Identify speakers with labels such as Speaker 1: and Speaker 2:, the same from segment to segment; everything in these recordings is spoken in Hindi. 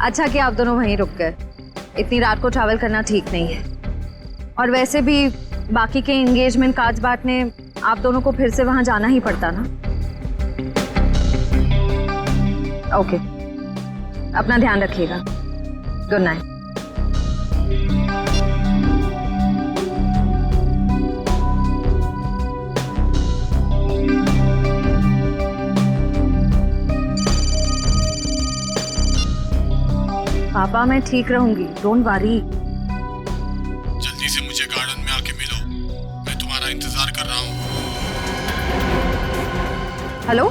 Speaker 1: अच्छा कि आप दोनों वहीं रुक गए, इतनी रात को ट्रैवल करना ठीक नहीं है। और वैसे भी बाकी के एंगेजमेंट कार्ड्स बांटने आप दोनों को फिर से वहां जाना ही पड़ता ना। ओके, अपना ध्यान रखिएगा। Good night. पापा मैं ठीक रहूंगी, डोंट वरी।
Speaker 2: जल्दी से मुझे गार्डन में आके मिलो, मैं तुम्हारा इंतजार कर रहा हूँ।
Speaker 1: हेलो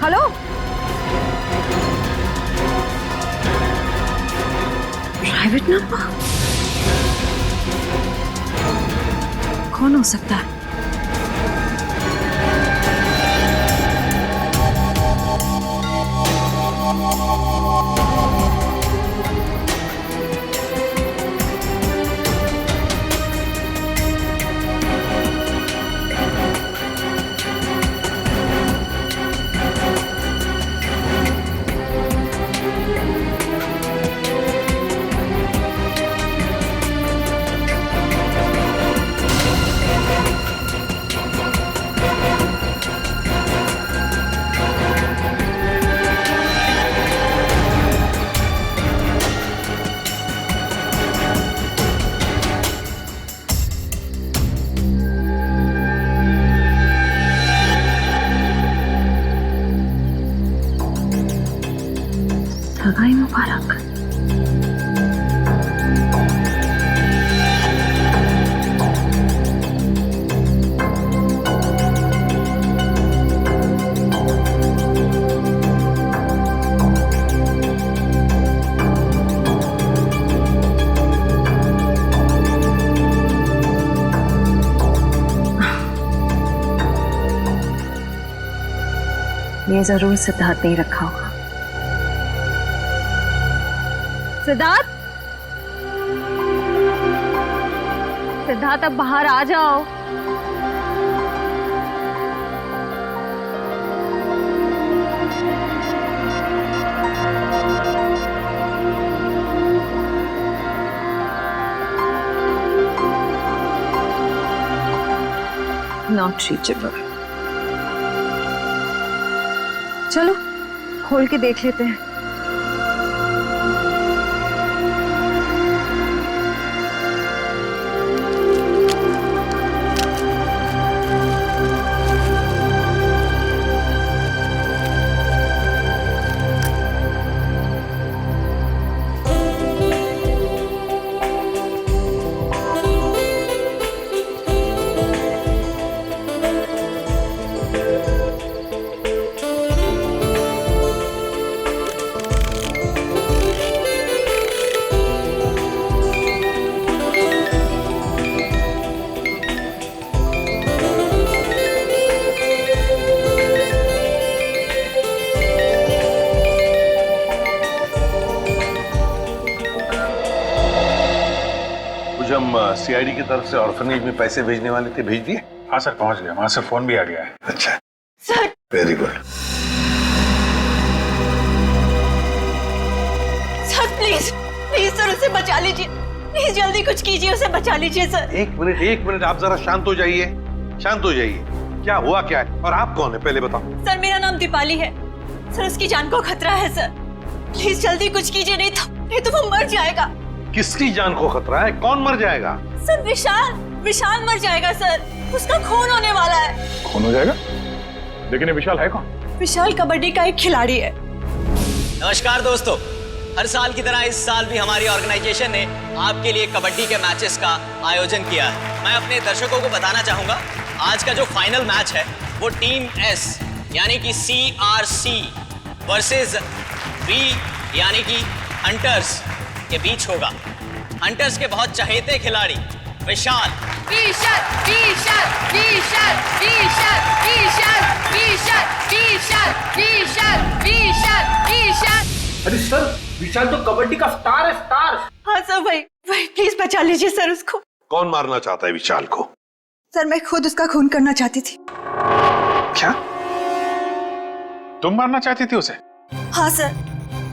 Speaker 1: हेलो, प्राइवेट नंबर कौन हो सकता है? सगाई मुबारक। ये जरूर सिद्धार्थ ने रखा होगा। सिद्धार्थ, सिद्धार्थ अब बाहर आ जाओ। Not reachable. चलो खोल के देख लेते हैं।
Speaker 3: हम सीआईडी की तरफ से ऑर्फनेज में पैसे भेजने वाले थे, भेज दिए?
Speaker 2: हाँ सर, पहुंच गया, वहां से फोन भी आ गया है।
Speaker 3: अच्छा
Speaker 4: sir,
Speaker 3: very good.
Speaker 4: Sir please please sir उसे बचा लीजिए, प्लीज जल्दी कुछ कीजिए, उसे बचा लीजिए सर।
Speaker 3: एक मिनट, आप जरा शांत हो जाइए, शांत हो जाइए। क्या हुआ क्या है और आप कौन है पहले बताओ।
Speaker 4: सर मेरा नाम दीपाली है सर, उसकी जान को खतरा है सर, प्लीज जल्दी कुछ कीजिए, नहीं तो वो मर जाएगा।
Speaker 3: किसकी जान को खतरा है? कौन मर जाएगा?
Speaker 4: सर विशाल मर जाएगा सर, उसका खून होने वाला है।
Speaker 2: खून हो जाएगा? लेकिन ये विशाल है कौन?
Speaker 4: विशाल कबड्डी का एक खिलाड़ी है।
Speaker 5: नमस्कार दोस्तों, हर साल की तरह इस साल भी हमारी ऑर्गेनाइजेशन ने आपके लिए कबड्डी के मैचेस का आयोजन किया है। मैं अपने दर्शकों को बताना चाहूंगा, आज का जो फाइनल मैच है वो टीम एस यानी कि CRC वर्सेस V यानी कि हंटर्स के बीच होगा। हंटर्स के बहुत चहेते खिलाड़ी विशाल
Speaker 6: अरे सर, विशाल तो कबड्डी का स्टार है, स्टार।
Speaker 4: हाँ सर, वही प्लीज बचा लीजिए सर उसको।
Speaker 3: कौन मारना चाहता है विशाल को?
Speaker 4: सर मैं खुद उसका खून करना चाहती थी।
Speaker 2: क्या तुम मारना चाहती थी उसे?
Speaker 4: हाँ सर,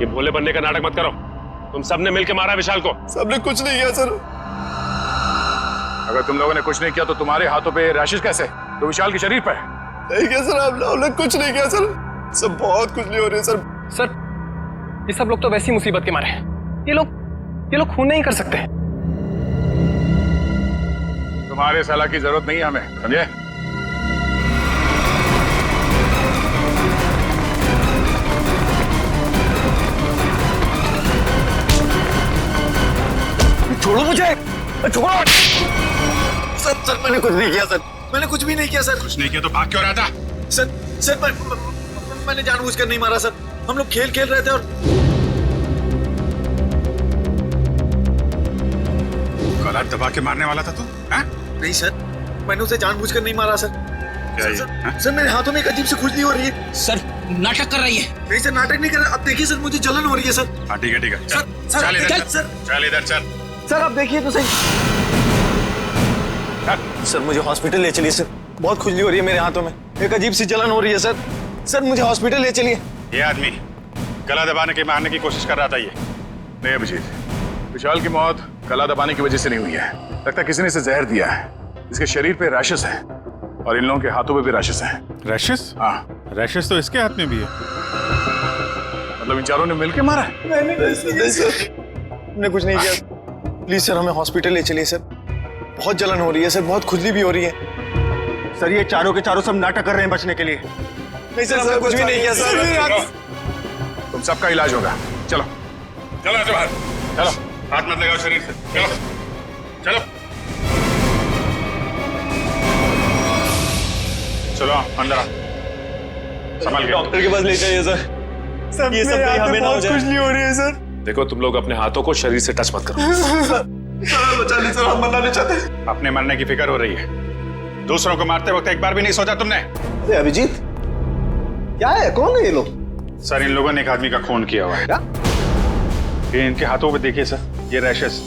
Speaker 7: ये भोले बनने का नाटक मत करो। तुम सबने मिलकर मारा विशाल को।
Speaker 8: सबने कुछ नहीं किया सर।
Speaker 9: अगर तुम लोगों ने कुछ नहीं किया तो तुम्हारे हाथों पे रैशेस कैसे? तो विशाल के शरीर पर
Speaker 8: नहीं किया सर, हमने कुछ नहीं किया सर। सब बहुत कुछ नहीं हो रही है सर।
Speaker 6: सर, ये सब लोग तो वैसी मुसीबत के मारे हैं। ये लोग खून नहीं कर सकते।
Speaker 9: तुम्हारे सलाह की जरूरत नहीं है हमें, समझे?
Speaker 8: छोड़ो मुझे, छोड़ो। सर मैंने कुछ नहीं किया सर, मैंने कुछ भी नहीं किया सर।
Speaker 9: कुछ नहीं किया तो भाग क्यों रहा था?
Speaker 8: सर मैंने जानबूझकर नहीं मारा सर। हम लोग खेल खेल रहे थे और
Speaker 9: गला दबा के मारने वाला था तू?
Speaker 8: नहीं सर, मैंने उसे जानबूझकर नहीं मारा सर।
Speaker 9: क्या ये?
Speaker 8: सर मेरे हाथों में एक अजीब सी खुजली हो रही है।
Speaker 6: सर, नाटक कर रही है।
Speaker 8: नहीं सर, नाटक नहीं कर रहा। अब देखिए सर, मुझे जलन हो रही है सर।
Speaker 9: हाँ ठीक है
Speaker 8: सर
Speaker 9: चल इधर
Speaker 8: सर
Speaker 9: चल इधर चल।
Speaker 8: सर आप देखिए तो सही। सर मुझे हॉस्पिटल ले चलिए सर, बहुत खुजली हो रही है मेरे हाथों में, एक अजीब सी जलन हो रही है सर। सर मुझे हॉस्पिटल ले चलिए।
Speaker 9: ये आदमी गला दबाने के मारने की कोशिश कर रहा था। ये नहीं अभिजीत, विशाल की मौत गला दबाने की वजह से नहीं हुई है। लगता है किसी ने इसे जहर दिया है। इसके शरीर पे रैशेस हैं और इन लोगों के हाथों पे भी रैशेस हैं।
Speaker 10: रैशेस?
Speaker 9: हाँ,
Speaker 10: रैशेस तो इसके हाथ में भी है।
Speaker 9: मतलब इन चारों ने मिलकर मारा है?
Speaker 8: नहीं सर, हमने कुछ नहीं किया। प्लीज सर हमें हॉस्पिटल ले चलिए सर, बहुत जलन हो रही है सर, बहुत खुजली भी हो रही है। सर ये चारों के चारों सब नाटक कर रहे हैं बचने के लिए। नहीं सर, हमने कुछ भी नहीं किया सर।
Speaker 9: तुम सबका इलाज होगा। चलो
Speaker 7: चलो ऐसे बाहर,
Speaker 9: चलो,
Speaker 7: हाथ मत लगाओ शरीर से। चलो चलो
Speaker 9: चलो अंदर आओ, संभाल के।
Speaker 8: डॉक्टर के पास ले जाइए सर। ये सब कहीं हमें ना हो जाए। खुजली हो रही है सर।
Speaker 7: देखो, तुम लोग अपने हाथों को शरीर से टच मत करो।
Speaker 8: सर बचा ली सर, हम मरना नहीं चाहते।
Speaker 9: अपने मरने की फिक्र हो रही है, दूसरों को मारते वक्त एक बार भी नहीं सोचा तुमने?
Speaker 8: अभिजीत क्या है, कौन है ये लोग?
Speaker 9: सर इन लोगों ने एक आदमी का खून किया हुआ है। ये इनके हाथों पे देखिए सर, ये रैशेस।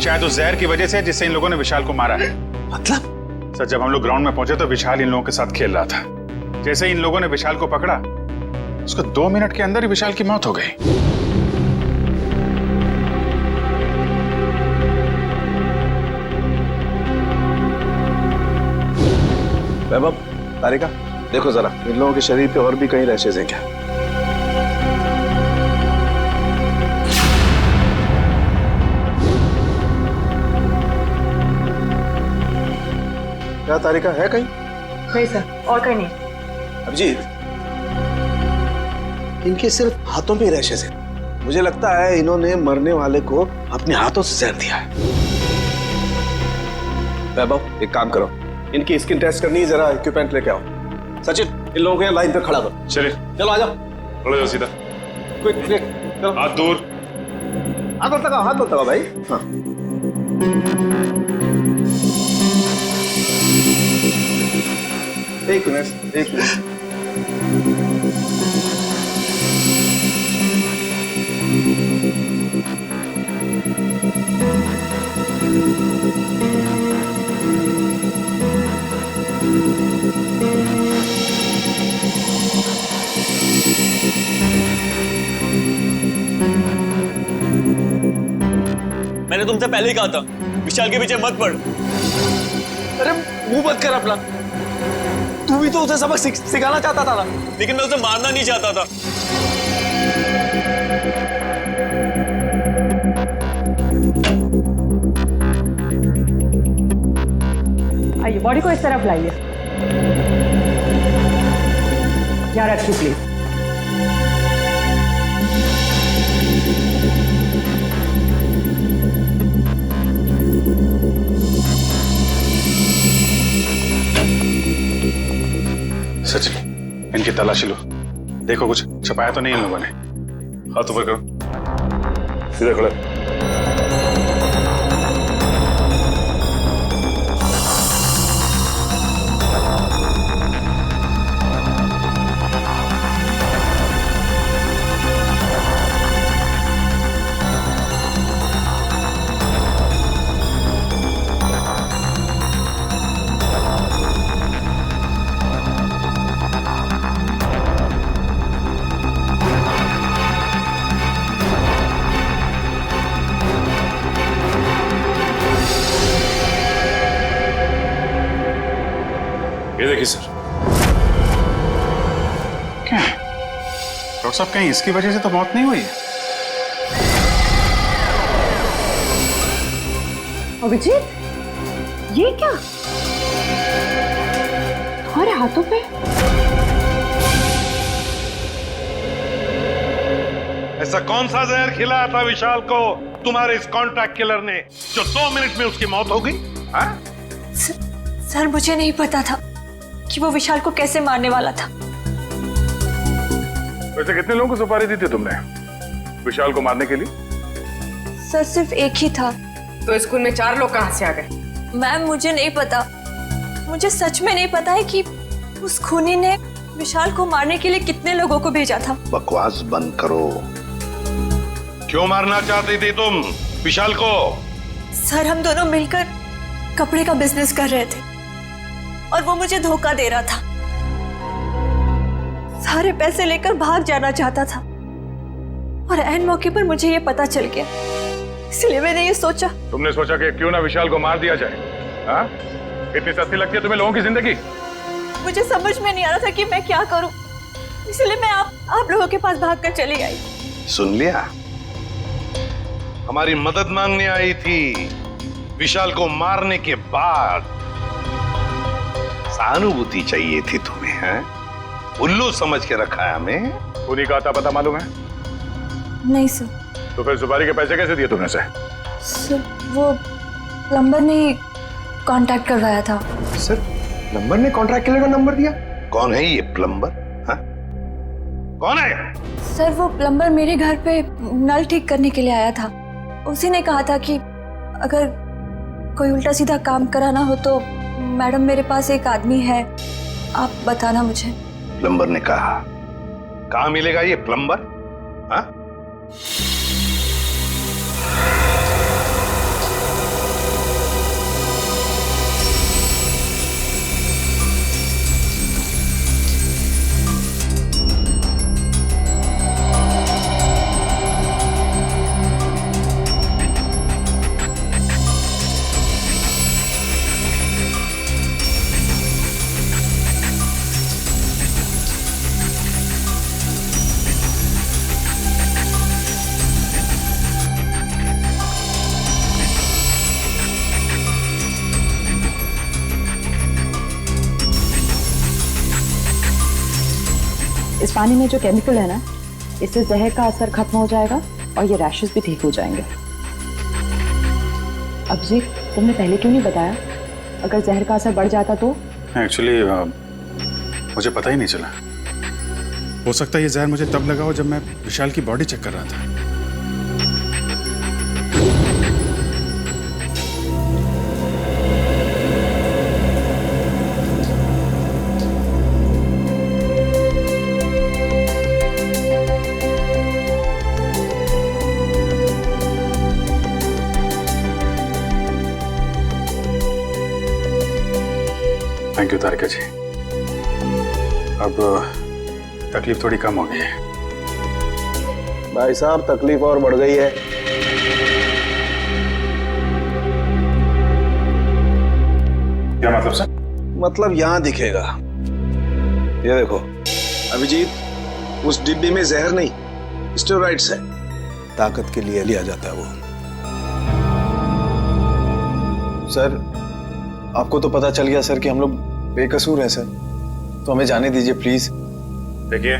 Speaker 9: शायद उस जहर की वजह से जिससे इन लोगों ने विशाल को मारा है।
Speaker 8: मतलब?
Speaker 9: सर जब हम लोग ग्राउंड में पहुंचे तो विशाल इन लोगों के साथ खेल रहा था। जैसे ही इन लोगों ने विशाल को पकड़ा, उसको 2 मिनट के अंदर ही विशाल की मौत हो गई।
Speaker 8: वैभव, तारिका देखो जरा, इन लोगों के शरीर पे और भी कहीं रैशेज हैं क्या? क्या तारिका है कहीं?
Speaker 4: नहीं सर, और कहीं नहीं।
Speaker 8: अभिजीत, इनके सिर्फ हाथों पे रैशेज हैं। मुझे लगता है इन्होंने मरने वाले को अपने हाथों से जहर दिया है। वैभव एक काम करो, इनकी स्किन टेस्ट करनी है, जरा इक्विपमेंट लेके आओ। सचिन इन लोगों को लाइन पे खड़ा करो।
Speaker 9: चलिए
Speaker 8: चलो आ जाओ,
Speaker 9: खड़े जाओ सीधा।
Speaker 8: क्विक क्विक, चलो
Speaker 9: हाथ दूर।
Speaker 8: हाथ मत लगाओ, हाथ मत लगाओ भाई। हाँ एक मिनट, एक मिनट।
Speaker 5: मैंने तुमसे पहले ही कहा था, विशाल के पीछे मत पड़।
Speaker 8: अरे मुंह बंद कर अपना, तू भी तो उसे सबक सिखाना चाहता था ना।
Speaker 5: लेकिन मैं उसे मारना नहीं चाहता था।
Speaker 11: आइए, बॉडी को इस तरफ लाइए। यहाँ रखिए प्लीज।
Speaker 9: सचिन इनकी तलाशी लो, देखो कुछ छपाया तो नहीं इन लोगों ने। हाथ ऊपर करो, सीधे खड़े।
Speaker 10: देखिए सर, क्या है डॉक्टर साहब, कहीं इसकी वजह से तो मौत नहीं हुई है?
Speaker 11: अभिजीत, ये क्या तुम्हारे हाथों पे?
Speaker 3: ऐसा कौन सा जहर खिलाया था विशाल को तुम्हारे इस कॉन्ट्रैक्ट किलर ने जो 2 मिनट में उसकी मौत हो गई?
Speaker 4: सर मुझे नहीं पता था कि वो विशाल को कैसे मारने वाला था।
Speaker 9: वैसे कितने लोगों को सुपारी दी थी तुमने विशाल को मारने के लिए?
Speaker 4: सर सिर्फ एक ही था।
Speaker 11: तो स्कूल में 4 लोग कहां से आ गए?
Speaker 4: मैम मुझे नहीं पता, मुझे सच में नहीं पता है कि उस खूनी ने विशाल को मारने के लिए कितने लोगों को भेजा था।
Speaker 3: बकवास बंद करो। क्यों मारना चाहती थी तुम विशाल को?
Speaker 4: सर हम दोनों मिलकर कपड़े का बिजनेस कर रहे थे और वो मुझे धोखा दे रहा था। सारे पैसे लेकर भाग जाना चाहता था और ऐन मौके पर मुझे ये पता चल गया, इसलिए मैंने ये सोचा।
Speaker 9: तुमने सोचा कि क्यों ना विशाल को मार दिया जाए? हाँ? इतनी सस्ती लगती है तुम्हें लोगों की जिंदगी?
Speaker 4: मुझे समझ में नहीं आ रहा था कि मैं क्या करूं, इसलिए मैं आप लोगों के पास भागकर चली आई।
Speaker 3: सुन लिया, हमारी मदद मांगने आई थी विशाल को मारने के बाद। सहानुभूति चाहिए थी तुम्हें, हैं? उल्लू समझ के रखा है हमें।
Speaker 9: उन्हीं का आता पता मालूम है?
Speaker 4: नहीं सर।
Speaker 9: तो फिर सुपारी के पैसे कैसे दिए तुमने?
Speaker 4: सर वो प्लम्बर ने कांटेक्ट करवाया था।
Speaker 3: सर प्लम्बर ने कॉन्ट्रैक्ट किलर का नंबर दिया? कौन है ये प्लम्बर? हाँ? कौन है?
Speaker 4: सर वो प्लम्बर मेरे घर पे नल ठीक करने के लिए आया था। उसी ने कहा था कि अगर कोई उल्टा सीधा काम कराना हो तो मैडम मेरे पास एक आदमी है, आप बताना मुझे।
Speaker 3: प्लम्बर ने कहा? कहाँ मिलेगा ये प्लम्बर? हाँ?
Speaker 11: इस पानी में जो केमिकल है ना, इससे जहर का असर खत्म हो जाएगा और ये रैशेस भी ठीक हो जाएंगे। अभिजीत, तुमने पहले क्यों नहीं बताया? अगर जहर का असर बढ़ जाता तो?
Speaker 10: एक्चुअली मुझे पता ही नहीं चला। हो सकता है ये जहर मुझे तब लगा हो जब मैं विशाल की बॉडी चेक कर रहा था। थैंक यू तारिका जी, अब तकलीफ थोड़ी कम हो गई है।
Speaker 12: भाई साहब तकलीफ और बढ़ गई है।
Speaker 10: क्या मतलब सर?
Speaker 12: मतलब यहाँ दिखेगा, ये देखो अभिजीत, उस डिब्बे में जहर नहीं स्टेरॉइड्स है, ताकत के लिए लिया जाता है वो। सर आपको तो पता चल गया सर कि हम लोग बेकसूर हैं सर, तो हमें जाने दीजिए प्लीज।
Speaker 10: देखिए,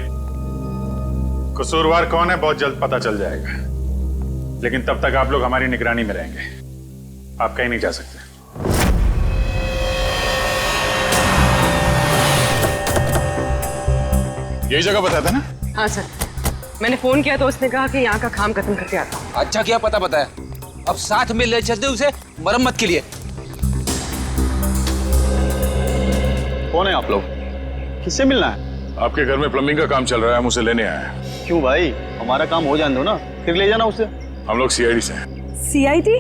Speaker 10: कसूरवार कौन है बहुत जल्द पता चल जाएगा, लेकिन तब तक आप लोग हमारी निगरानी में रहेंगे। आप कहीं नहीं जा सकते।
Speaker 9: यही जगह बताया था ना?
Speaker 11: हाँ सर, मैंने फोन किया तो उसने कहा कि यहाँ का काम खत्म करके आता हूँ।
Speaker 6: अच्छा किया पता बताया, अब साथ में ले चलते उसे मरम्मत के लिए।
Speaker 12: कौन है आप लोग? किससे मिलना है?
Speaker 9: आपके घर में प्लम्बिंग का काम चल रहा है, हम उसे लेने आए हैं।
Speaker 12: क्यों भाई, हमारा काम हो जाने दो ना, फिर ले जाना उसे।
Speaker 9: हम लोग सीआईडी से हैं।
Speaker 11: सीआईडी?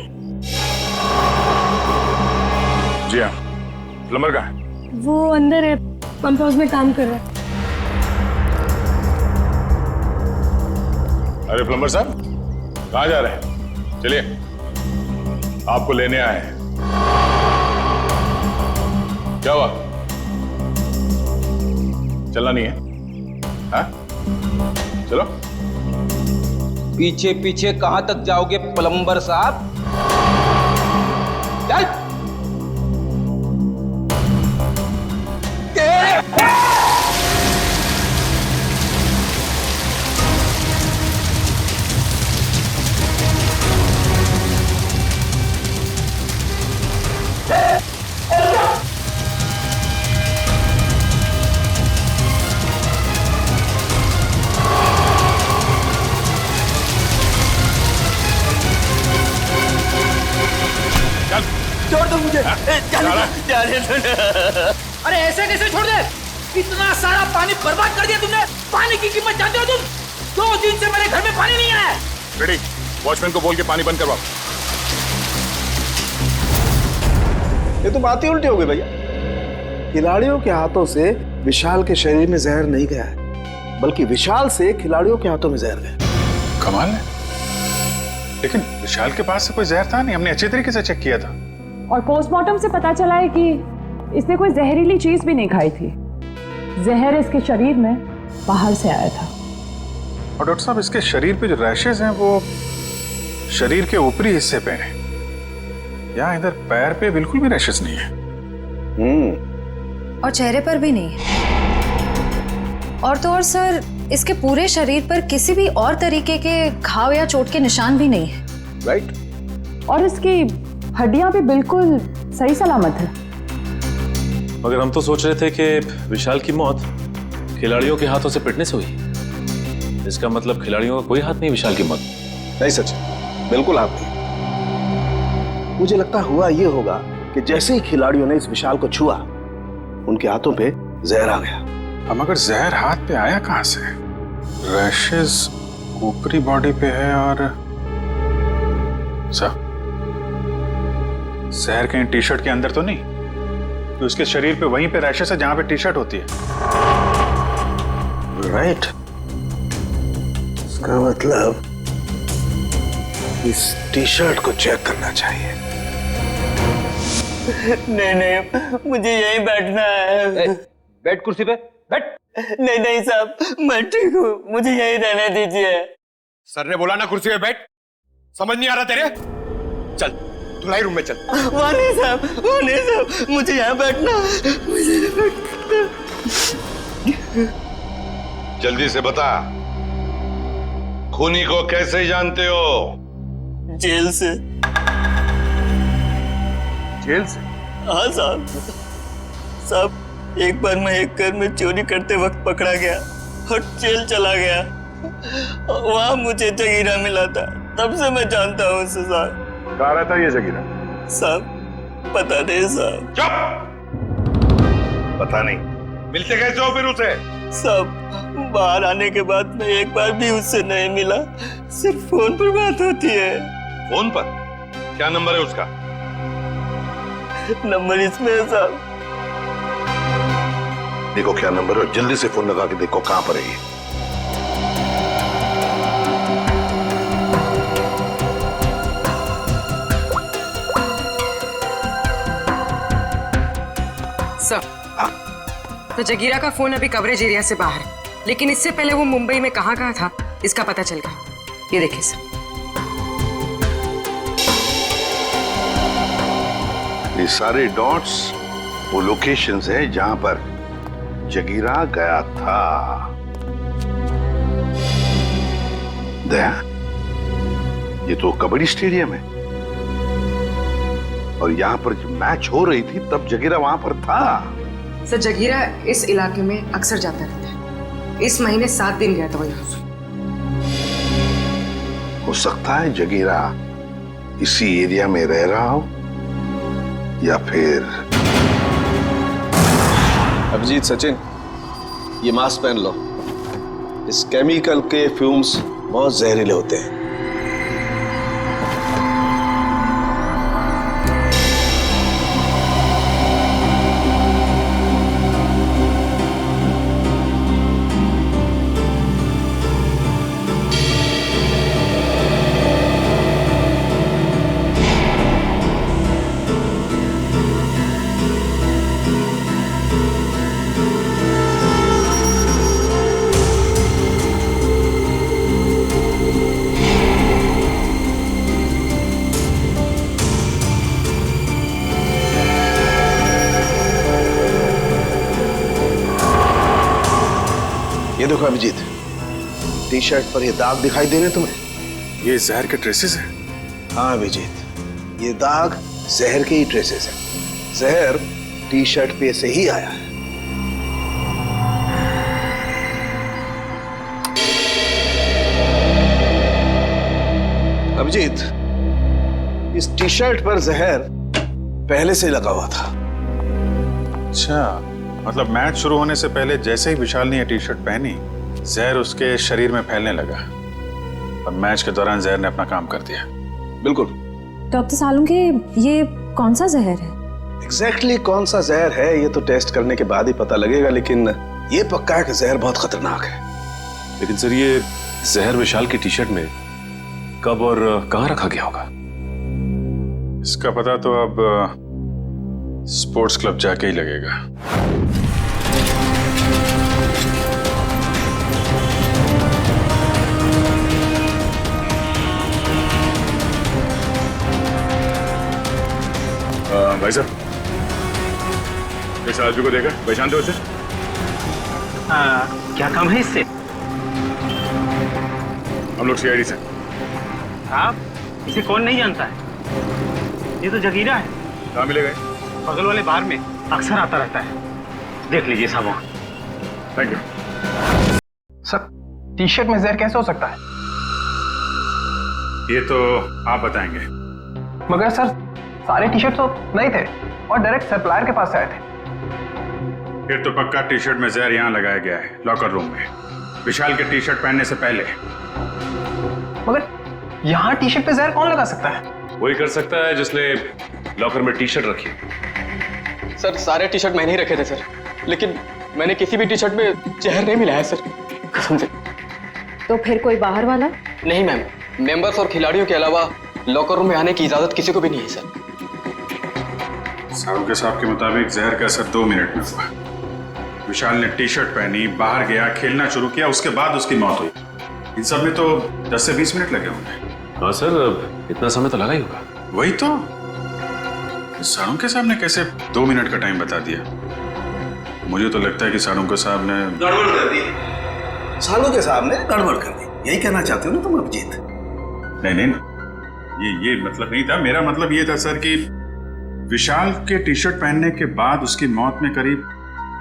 Speaker 9: जी हाँ। प्लम्बर कहाँ है?
Speaker 11: वो अंदर है, पंप हाउस में काम कर रहा है।
Speaker 9: अरे प्लम्बर साहब, कहाँ जा रहे हैं? चलिए, आपको लेने आए हैं। क्या हुआ? चलना नहीं है? हाँ? चलो।
Speaker 6: पीछे पीछे कहां तक जाओगे प्लम्बर साहब? चल।
Speaker 8: छोड़ दो मुझे।
Speaker 6: अरे ऐसे कैसे छोड़ दे? इतना सारा पानी बर्बाद कर दिया तुमने। पानी की कीमत जानते हो तुम? 2 दिन से मेरे घर में पानी नहीं आया है।
Speaker 9: रेडी, वॉचमैन को बोल के पानी बंद करवाओ।
Speaker 12: ये तो बात ही उल्टी हो गई भैया। खिलाड़ियों के हाथों से विशाल के शरीर में जहर नहीं गया है, बल्कि विशाल से खिलाड़ियों के हाथों में जहर गया।
Speaker 9: कमाल है, लेकिन विशाल के पास से कोई जहर था नहीं। हमने अच्छे तरीके से चेक किया था।
Speaker 11: और पोस्टमार्टम से पता चला है कि इसने कोई जहरीली चीज भी नहीं खाई थी। जहर इसके शरीर में बाहर से आया था।
Speaker 9: और डॉक्टर साहब, इसके शरीर पे जो रैशेज हैं वो शरीर के ऊपरी हिस्से पे हैं। यहाँ इधर पैर पे बिल्कुल भी रैशेज नहीं है।
Speaker 1: और चेहरे पर भी नहीं है। और तो और सर, इसके पूरे शरीर पर किसी भी और तरीके के घाव या चोट के निशान भी नहीं है।
Speaker 12: राइट।
Speaker 11: और इसकी हड्डियां भी बिल्कुल सही सलामत है।
Speaker 7: मगर हम तो सोच रहे थे कि विशाल की मौत खिलाड़ियों के हाथों से पिटने से हुई। इसका मतलब खिलाड़ियों का कोई हाथ नहीं विशाल की मौत।
Speaker 12: नहीं सचिन, बिल्कुल आप नहीं। मुझे लगता हुआ ये होगा कि जैसे ही खिलाड़ियों ने इस विशाल को छुआ, उनके हाथों पे जहर आ गया।
Speaker 9: हम अगर जहर हाथ पे आया कहां से? रैशेज ऊपरी बॉडी पे है और जहर कहीं टी शर्ट के अंदर तो नहीं? तो उसके शरीर पे वहीं पे रैशेज है जहां पे टी शर्ट होती है।
Speaker 12: राइट। इसका मतलब इस टी शर्ट को चेक करना चाहिए।
Speaker 13: नहीं, मुझे यहीं बैठना है।
Speaker 6: बैठ कुर्सी पे, बैठ।
Speaker 13: नहीं साहब, मैं ठीक हूँ, मुझे यहीं रहने दीजिए।
Speaker 6: सर ने बोला ना कुर्सी पे बैठ। समझ नहीं आ रहा तेरे? चल धुलाई रूम में चल।
Speaker 13: वहाँ नहीं साहब, मुझे यहाँ बैठना है।
Speaker 3: जल्दी से बता, खूनी को कैसे जानते हो?
Speaker 13: जेल से।
Speaker 9: जेल से?
Speaker 13: हाँ साहब, एक बार मैं एक घर में चोरी करते वक्त पकड़ा गया और जेल चला गया। वहां मुझे जगीरा मिला था, तब से मैं जानता हूँ उसे साहब।
Speaker 9: कहाँ रहता है ये जगीरा?
Speaker 13: साहब पता नहीं साहब।
Speaker 3: चुप! पता नहीं? मिलते कैसे हो फिर उसे?
Speaker 13: साहब बाहर आने के बाद मैं एक बार भी उससे नहीं मिला, सिर्फ फोन पर बात होती है।
Speaker 3: फोन पर? क्या नंबर है उसका?
Speaker 13: नंबर इसमें है साहब।
Speaker 3: देखो क्या नंबर है, जल्दी से फोन लगा के देखो कहां पर है ये।
Speaker 14: सर, तो जगीरा का फोन अभी कवरेज एरिया से बाहर है, लेकिन इससे पहले वो मुंबई में कहाँ था इसका पता चल गया। ये देखिए सर,
Speaker 3: ये सारे डॉट्स वो लोकेशंस है जहां पर जगीरा गया था। दया, ये तो कबड्डी स्टेडियम है और यहाँ पर जब मैच हो रही थी तब जगीरा वहां पर था।
Speaker 14: सर जगीरा इस इलाके में अक्सर जाता रहता है। इस महीने 7 दिन गया था वो यहाँ से।
Speaker 3: हो सकता है जगीरा इसी एरिया में रह रहा हो या फिर।
Speaker 12: अभिजीत, सचिन, ये मास्क पहन लो। इस केमिकल के फ्यूम्स बहुत जहरीले होते हैं। देखो अभिजीत, टी शर्ट पर ये दाग दिखाई दे रहे तुम्हें?
Speaker 9: ये जहर के ट्रेसेस हैं?
Speaker 12: हाँ अभिजीत, ये दाग जहर के ही ट्रेसेस हैं। जहर टी शर्ट पे से ही आया है। अभिजीत, इस टी शर्ट पर जहर पहले से लगा हुआ था।
Speaker 9: अच्छा, मतलब मैच शुरू होने से पहले जैसे ही विशाल ने ये टी शर्ट पहनी, जहर उसके शरीर में फैलने लगा और मैच के दौरान जहर ने अपना काम कर दिया।
Speaker 12: बिल्कुल।
Speaker 1: डॉक्टर सालुंखे, ये कौन सा जहर है?
Speaker 12: एग्जैक्टली कौन सा जहर है ये तो टेस्ट करने के बाद ही पता लगेगा, लेकिन ये पक्का है कि जहर बहुत खतरनाक है।
Speaker 7: लेकिन सर, ये जहर विशाल की टी शर्ट में कब और कहां रखा गया होगा?
Speaker 9: इसका पता तो अब स्पोर्ट्स क्लब जाके ही लगेगा। भाई साहब, इस आदमी को देखा, पहचानते हो उसे?
Speaker 6: क्या काम है इससे?
Speaker 9: हम लोग सीआईडी से।
Speaker 6: आप इसे कौन नहीं जानता है? ये तो जगीरा है।
Speaker 9: कहाँ मिलेगा?
Speaker 6: बगल वाले बार में अक्सर आता रहता है, देख लीजिए साहब।
Speaker 9: Thank you.
Speaker 15: Sir, T shirt में जहर कैसे हो सकता है?
Speaker 9: ये तो आप बताएंगे।
Speaker 15: मगर सर, सारे टी शर्ट तो नहीं थे और डायरेक्ट सप्लायर के पास से आए थे।
Speaker 9: फिर तो पक्का टी शर्ट में जहर यहाँ लगाया गया है, लॉकर रूम में, विशाल के टी शर्ट पहनने से पहले।
Speaker 15: मगर यहाँ टी शर्ट पे जहर कौन लगा सकता है?
Speaker 7: वही कर सकता है जिसने लॉकर में टी शर्ट रखी।
Speaker 13: सर, सारे टी शर्ट मैंने ही रखे थे सर, लेकिन मैंने किसी भी टी शर्ट में जहर नहीं मिलाया सर, कसम से।
Speaker 1: तो फिर कोई बाहर वाला?
Speaker 13: नहीं मैम, मेंबर्स और खिलाड़ियों के अलावा लॉकर रूम में आने की इजाजत किसी को भी नहीं है सर।
Speaker 9: साहब के साहब के मुताबिक जहर का असर 2 मिनट में हुआ। विशाल ने टी शर्ट पहनी, बाहर गया, खेलना शुरू किया, उसके बाद उसकी मौत हुई। इन सब में तो 10 से 20 मिनट लगे होंगे।
Speaker 7: हाँ सर, इतना समय तो लगा ही होगा।
Speaker 9: वही तो, सालुंखे साहब ने कैसे 2 मिनट का टाइम बता दिया? मुझे तो लगता है कि सालुंखे साहब ने
Speaker 12: गड़बड़ कर दी। सालुंखे साहब ने गड़बड़ कर दी, यही कहना चाहते हो ना तुम अभिजीत?
Speaker 9: नहीं, ये मतलब नहीं था। मेरा मतलब ये था सर कि विशाल के टी शर्ट पहनने के बाद उसकी मौत में करीब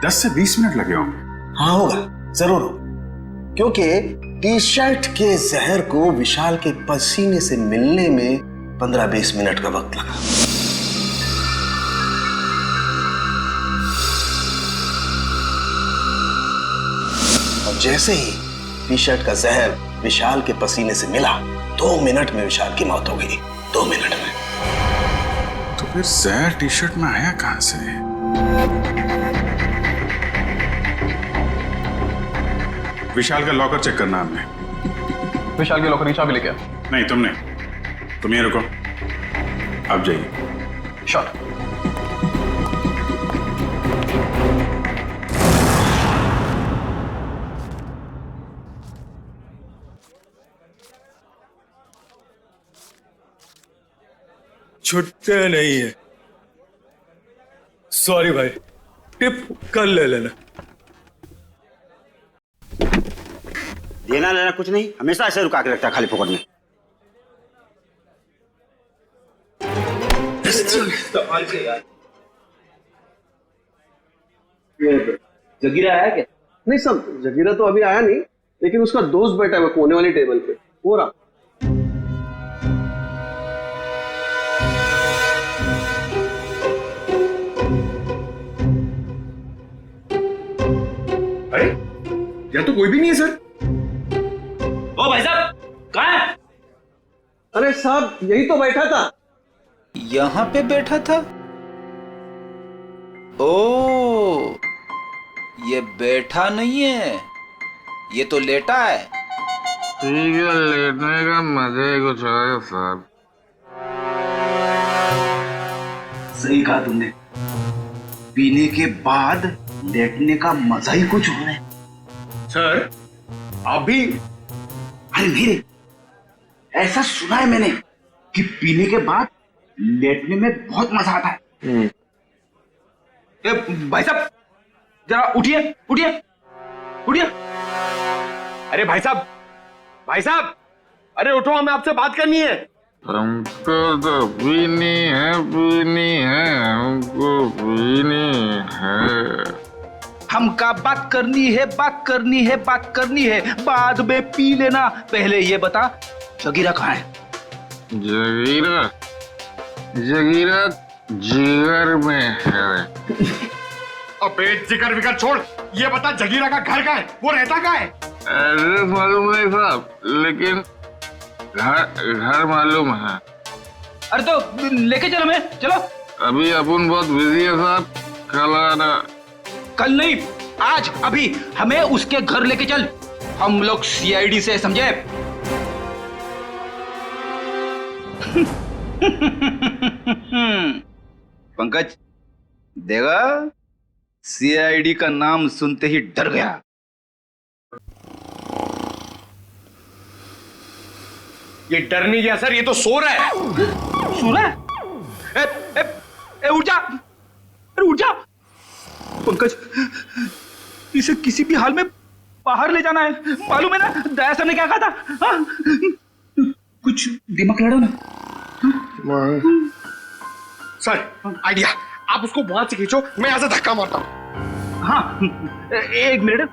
Speaker 9: 10 से 20 मिनट लगे होंगे।
Speaker 12: हाँ होगा, जरूर होगा, क्योंकि टी शर्ट के जहर को विशाल के पसीने से मिलने में 15-20 मिनट का वक्त लगा। और जैसे ही टी शर्ट का जहर विशाल के पसीने से मिला, 2 मिनट में विशाल की मौत हो गई। 2 मिनट में।
Speaker 9: तो फिर जहर टी शर्ट में आया कहां से? विशाल का लॉकर चेक करना हमने।
Speaker 15: विशाल के लॉकर की चाबी लेके आ।
Speaker 9: नहीं, तुमने। तुम ये रुको, आप जाइए।
Speaker 15: शॉट।
Speaker 8: छुट्टे नहीं है। सॉरी भाई, टिप कल ले लेना।
Speaker 16: देना लेना कुछ नहीं, हमेशा ऐसे रुका के रखता है खाली पकड़ में।
Speaker 12: जगीरा आया क्या? नहीं सब, जगीरा तो अभी आया नहीं, लेकिन उसका दोस्त बैठा है कोने वाली टेबल पे, हो रहा।
Speaker 9: अरे यहाँ तो कोई भी नहीं है सर।
Speaker 6: ओ भाई साहब, कहाँ है?
Speaker 12: अरे साहब, यही तो बैठा था।
Speaker 17: यहाँ पे बैठा था? ओ, ये बैठा नहीं है, ये तो लेटा है।
Speaker 18: ठीक है, लेटने का मजा ही कुछ है साहब।
Speaker 12: सही कहा तुमने, पीने के बाद लेटने का मजा ही कुछ और है।
Speaker 9: सर, आप भी?
Speaker 12: अरे नहीं, ऐसा सुना है मैंने कि पीने के बाद लेटने में बहुत मजा आता है।
Speaker 6: भाई साहब, जरा उठिए उठिए उठिए।
Speaker 19: अरे भाई साहब, अरे उठो, हमें आपसे बात करनी है।
Speaker 18: हमको तो पीनी है, हमको पीनी है।
Speaker 17: हमका बात करनी है, बाद में पी लेना। पहले ये बता, जगीरा कहाँ है?
Speaker 18: जगीरा जिगर में है।
Speaker 19: अबे जिगर विगर छोड़, ये बता जगीरा का घर कहाँ है, वो रहता कहाँ है?
Speaker 18: एड्रेस मालूम नहीं साहब, लेकिन घर मालूम है।
Speaker 17: अरे तो लेके चलो, मैं चलो।
Speaker 18: अभी अपन बहुत बिजी है साहब, कल आना।
Speaker 17: कल नहीं, आज, अभी हमें उसके घर लेके चल। हम लोग सीआईडी से, समझे? पंकज देगा, सीआईडी का नाम सुनते ही डर गया।
Speaker 19: ये डर नहीं गया सर, ये तो सो रहा है।
Speaker 17: सो रहा है? उठ जा, अरे उठ जा। पंकज, इसे किसी भी हाल में बाहर ले जाना है, मालूम है ना? दया सर ने क्या कहा था? हाँ? कुछ दिमाग लड़ो ना।
Speaker 19: सर आइडिया, आप उसको वहां से खींचो, मैं यहां से धक्का मारता हूं।
Speaker 17: हाँ, एक मिनट,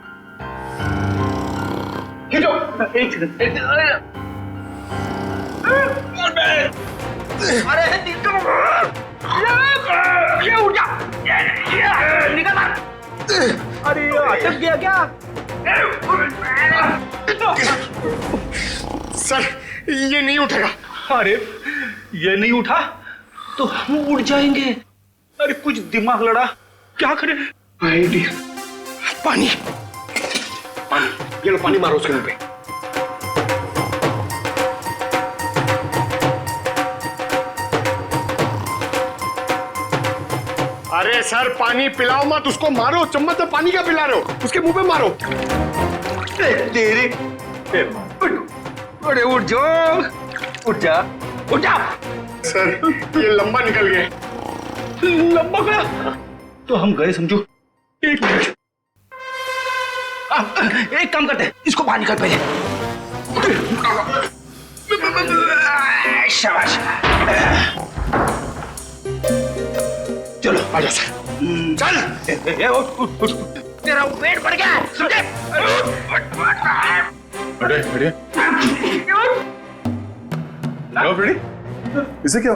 Speaker 17: खींचो। अरे ये उठ जा, निकल। अरे अटक गया क्या?
Speaker 19: सर ये नहीं उठेगा।
Speaker 17: अरे ये नहीं उठा तो हम उड़ जाएंगे। अरे कुछ दिमाग लड़ा, क्या करें?
Speaker 19: आइडिया, पानी, ये लो पानी मारो उसके मुंह पे। अरे सर पानी पिलाओ मत उसको, मारो, चम्मच से पानी क्या पिला रहे हो, उसके मुंह पे मारो।
Speaker 17: तेरे अरे उठ जाओ, उठ जा, उठ जा।
Speaker 19: सर ये लंबा निकल गया।
Speaker 17: लंबा गया तो हम गए समझो। एक मिनट, एक काम करते हैं, इसको बाहर निकाल पहले। शाबाश, चलो आजा सर, चल। तेरा वेट बढ़ गया, समझे?
Speaker 9: इसे क्या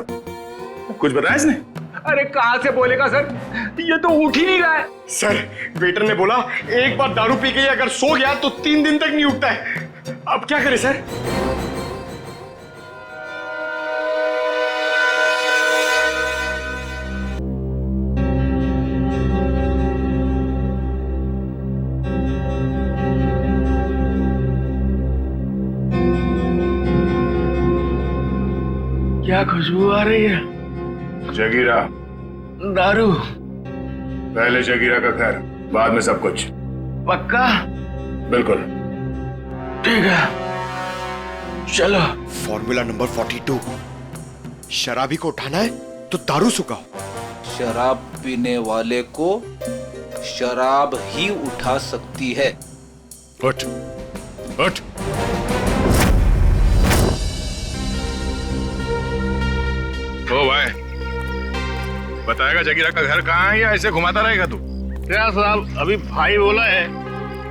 Speaker 9: कुछ बताया इसने?
Speaker 19: अरे कहां से बोलेगा सर, ये तो उठ ही नहीं रहा है। सर वेटर ने बोला एक बार दारू पी के अगर सो गया तो 3 दिन तक नहीं उठता है। अब क्या करें सर?
Speaker 9: क्या खुशबू आ रही है? जगीरा,
Speaker 18: दारू।
Speaker 9: पहले जगीरा का घर, बाद में सब कुछ।
Speaker 18: पक्का?
Speaker 9: बिल्कुल।
Speaker 18: ठीक है, चलो।
Speaker 20: फॉर्मूला नंबर 42, शराबी को उठाना है तो दारू सुखाओ।
Speaker 17: शराब पीने वाले को शराब ही उठा सकती है।
Speaker 9: उठ, उठ। ओ भाई, बताएगा जगीरा का घर कहाँ है या ऐसे घुमाता रहेगा तू?
Speaker 18: क्या साहब, अभी भाई बोला है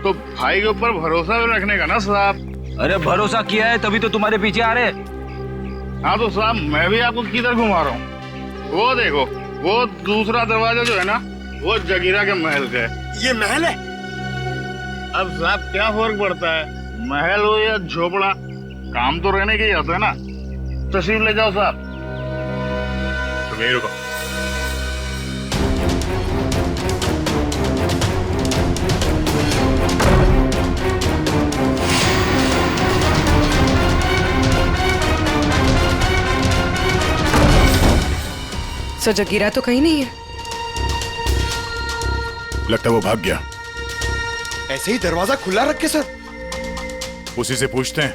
Speaker 18: तो भाई के ऊपर भरोसा भी रखने का ना साहब।
Speaker 17: अरे भरोसा किया है तभी तो तुम्हारे पीछे आ रहे।
Speaker 18: हाँ तो साहब मैं भी आपको किधर घुमा रहा हूँ? वो देखो, वो दूसरा दरवाजा जो है ना, वो जगीरा के महल का है।
Speaker 19: ये महल है?
Speaker 18: अब साहब क्या फर्क पड़ता है, महल हो या झोपड़ा, काम तो रहने के ही होता है ना। तशरीफ ले जाओ साहब।
Speaker 9: तुम यहीं रुको।
Speaker 14: सर जगीरा तो कहीं नहीं है।
Speaker 9: लगता है वो भाग गया।
Speaker 20: ऐसे ही दरवाजा खुला रखे सर।
Speaker 9: उसी से पूछते हैं।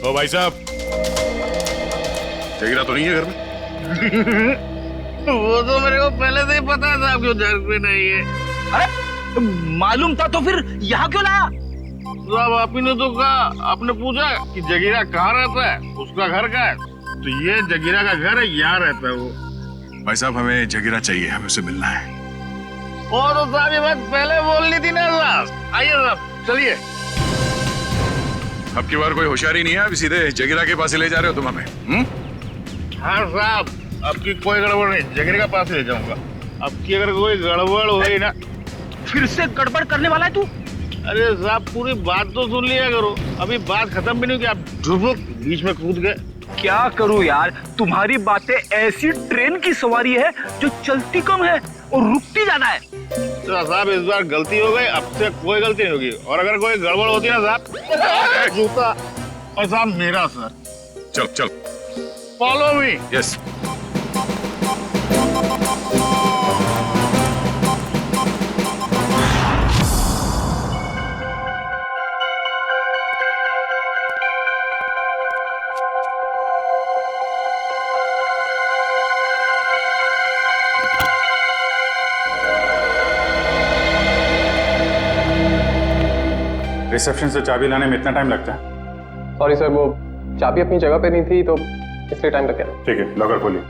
Speaker 9: ओ भाई साहब, जगीरा तो नहीं है घर में?
Speaker 18: वो तो मेरे को पहले से ही पता था आपको घर पे नहीं है।
Speaker 17: अरे मालूम था तो फिर यहाँ क्यों लाया?
Speaker 18: साहब आप ही ने तो कहा, आपने पूछा कि जगीरा कहाँ रहता है, उसका घर कहाँ है, तो ये जगीरा का घर है, यहाँ रहता है वो।
Speaker 9: भाई साहब हमें जगीरा चाहिए, हमें उससे मिलना है।
Speaker 18: और तो साहब ये बात पहले बोलनी थी ना साहब। आइए साहब चलिए।
Speaker 9: अब की बार कोई होशियारी नहीं है, अभी सीधे जगीरा के पास ही ले जा रहे हो तुम हमें?
Speaker 18: हाँ साहब, आपकी कोई गड़बड़ नहीं, जगीरा के पास ले जाऊंगा। अब की अगर कोई गड़बड़ हुई ना।
Speaker 17: फिर से गड़बड़ करने वाला है तू?
Speaker 18: अरे साहब पूरी बात तो सुन लिया करो, अभी बात खत्म भी नहीं हुई, आप झुक बीच में कूद गए।
Speaker 17: क्या करूं यार, तुम्हारी बातें ऐसी ट्रेन की सवारी है जो चलती कम है और रुकती ज्यादा है।
Speaker 18: तो साहब इस बार गलती हो गई, अब से कोई गलती नहीं होगी, और अगर कोई गड़बड़ होती है ना साहब, जूता और साहब मेरा सर।
Speaker 9: चल चल,
Speaker 18: फॉलो मी।
Speaker 9: यस।
Speaker 10: रिसेप्शन से चाबी लाने में इतना टाइम लगता है?
Speaker 15: सॉरी सर, वो चाबी अपनी जगह पे नहीं थी तो इसलिए टाइम लग गया।
Speaker 10: ठीक है, लॉकर खोलिए।